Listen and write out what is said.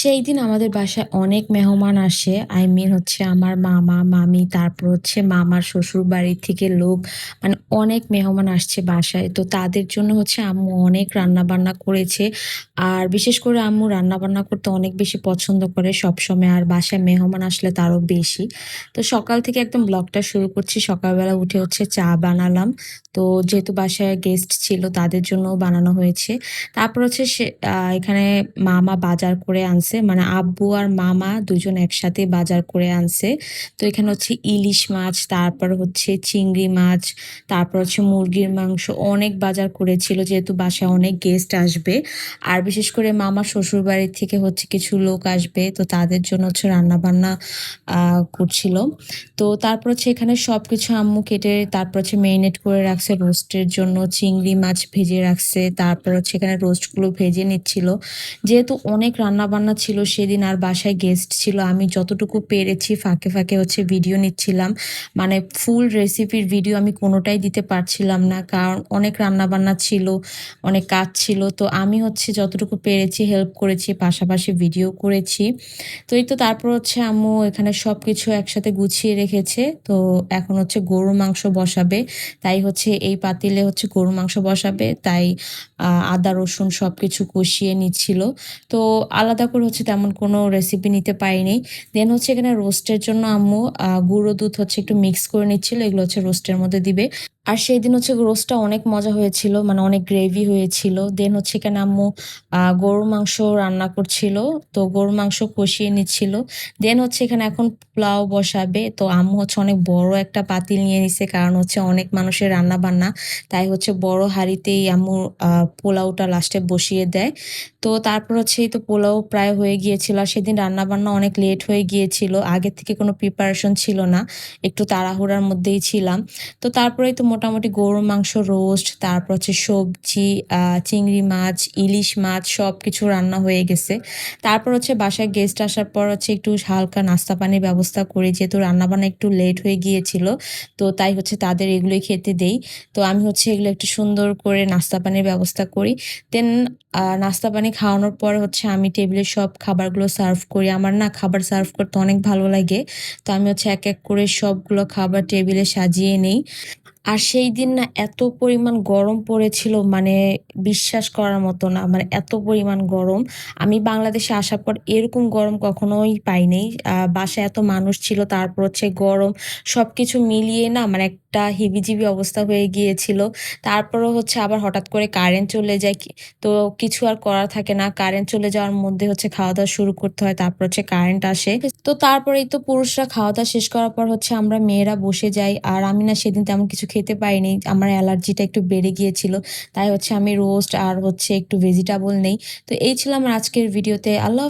সেই দিন আমাদের বাসায় অনেক মেহমান আসে। I mean হচ্ছে আমার মামা, মামি, তারপর হচ্ছে মামার শ্বশুরবাড়ি থেকে লোক, মানে অনেক মেহমান আসছে বাসায়। তো তাদের জন্য হচ্ছে আম্মু অনেক রান্নাবান্না করেছে। আর বিশেষ করে আম্মু রান্নাবান্না করতে অনেক বেশি পছন্দ করে সবসময়। আর বাসায় মেহমান আসলে তারও বেশি। তো সকাল থেকে একদম ব্লগটা শুরু করছি। সকালবেলা উঠে হচ্ছে চা বানালাম। তো যেহেতু বাসায় গেস্ট ছিল তাদের জন্যও বানানো হয়েছে। তারপর হচ্ছে এখানে মামা বাজার করে আনছে। মানে আব্বু আর মামা দুজন একসাথে বাজার করে আনছে। তো এখানে হচ্ছে ইলিশ মাছ, তারপর হচ্ছে চিংড়ি মাছ, তারপর হচ্ছে মুরগির মাংস অনেক বাজার করেছিল যেহেতু বাসায় অনেক গেস্ট আসবে। আর বিশেষ করে মামার শ্বশুরবাড়ি থেকে হচ্ছে কিছু লোক আসবে। তো তাদের জন্য হচ্ছে রান্নাবান্না করছিল। তো তারপর হচ্ছে এখানে সবকিছু আম্মু কেটে তারপর হচ্ছে মেরিনেট করে রাখছে রোস্টের জন্য। চিংড়ি মাছ ভেজে রাখছে। তারপর হচ্ছে এখানে রোস্টগুলো ভেজে নিচ্ছিল। যেহেতু অনেক রান্নাবান্না ছিল সেদিন আর বাসায় গেস্ট ছিল, আমি যতটুকু পেরেছি ফাঁকে, ফাঁকে হচ্ছে ভিডিও নিচ্ছিলাম। মানে ফুল রেসিপির ভিডিও আমি কোনোটাই দিতে পারছিলাম না। কারণ অনেক রান্নাবান্না ছিল, অনেক কাজ ছিল। তো আমি হচ্ছে যতটুকু পেরেছি হেল্প করেছি, পাশাপাশি ভিডিও করেছি। তো এই তো তারপর হচ্ছে আম্মু এখানে সবকিছু একসাথে গুছিয়ে রেখেছে। তো এখন হচ্ছে গরুর মাংস বসাবে। তাই হচ্ছে এই পাতিলে হচ্ছে গরুর মাংস বসাবে। তাই আদা রসুন সবকিছু কষিয়ে নিচ্ছিল। তো আলাদা করে হচ্ছে তেমন কোনো রেসিপি নিতে পারিনি। দেন হচ্ছে এখানে রোস্টের জন্য আম্মু গুঁড়ো দুধ হচ্ছে একটু মিক্স করে নিচ্ছিল। এগুলো হচ্ছে রোস্টের মধ্যে দিবে। আর সেইদিন হচ্ছে রোস্টটা অনেক মজা হয়েছিল। মানে অনেক গ্রেভি হয়েছিল। দেন হচ্ছে এখানে আম্মু গরুর মাংস রান্না করছিল। তো গরুর মাংস কষিয়ে নিচ্ছিল। দেন হচ্ছে এখানে এখন পোলাও বসাবে। তো আম্মু হচ্ছে অনেক বড় একটা পাতিল নিয়ে নিছে। কারণ হচ্ছে অনেক মানুষের রান্না-বান্না। তাই হচ্ছে বড় হাঁড়িতেই আম্মু পোলাওটা লাস্টে বসিয়ে দেয়। তো তারপর হচ্ছে এই তো পোলাও প্রায় হয়ে গিয়েছিল। আর সেদিন রান্না-বান্না অনেক লেট হয়ে গিয়েছিল। আগের থেকে কোনো প্রিপারেশন ছিল না। একটু তাড়াহুড়ার মধ্যেই ছিলাম। তো তারপরেই তো মোটামুটি গরুর মাংস রোস্ট, তারপর হচ্ছে সবজি, চিংড়ি মাছ, ইলিশ মাছ সবকিছু রান্না হয়ে গেছে। তারপর হচ্ছে বাসায় গেস্ট আসার পর হচ্ছে একটু হালকা নাস্তা পানির ব্যবস্থা করি। যেহেতু রান্নাবান্না একটু লেট হয়ে গিয়েছিল। তো তাই হচ্ছে তাদের এগুলোই খেতে দেই। তো আমি হচ্ছে এগুলো একটু সুন্দর করে নাস্তা পানির ব্যবস্থা করি। দেন নাস্তা পানি খাওয়ানোর পরে হচ্ছে আমি টেবিলে সব খাবারগুলো সার্ভ করি। আমার না খাবার সার্ভ করতে অনেক ভালো লাগে। তো আমি হচ্ছে এক, এক করে সবগুলো খাবার টেবিলে সাজিয়ে নেই। আর সেই দিন না এত পরিমাণ গরম পড়েছিল, মানে বিশ্বাস করার মতো না। মানে এত পরিমাণ গরম। আমি বাংলাদেশে আসার পর এরকম গরম কখনোই পাই নাই। বাসায় এত মানুষ ছিল, তারপর হচ্ছে গরম সবকিছু মিলিয়ে না মানে একটা হিবিজিবি অবস্থা হয়ে গিয়েছিল। তারপরেও হচ্ছে আবার হঠাৎ করে কারেন্ট চলে যায়। তো কিছু আর করার থাকে না। কারেন্ট চলে যাওয়ার মধ্যে হচ্ছে খাওয়া-দাওয়া শুরু করতে হয়। তারপর হচ্ছে কারেন্ট আসে। তো তারপরেই তো পুরুষরা খাওয়া-দাওয়া শেষ করার পর হচ্ছে আমরা মেয়েরা বসে যাই। আর আমি না সেদিন তেমন কিছু খেতে পারিনি। আমার অ্যালার্জিটা একটু বেড়ে গিয়েছিল। তাই হচ্ছে আমি রোস্ট আর হচ্ছে একটু ভেজিটেবল নেই। তো এই ছিল আমার আজকের ভিডিওতে। আল্লাহ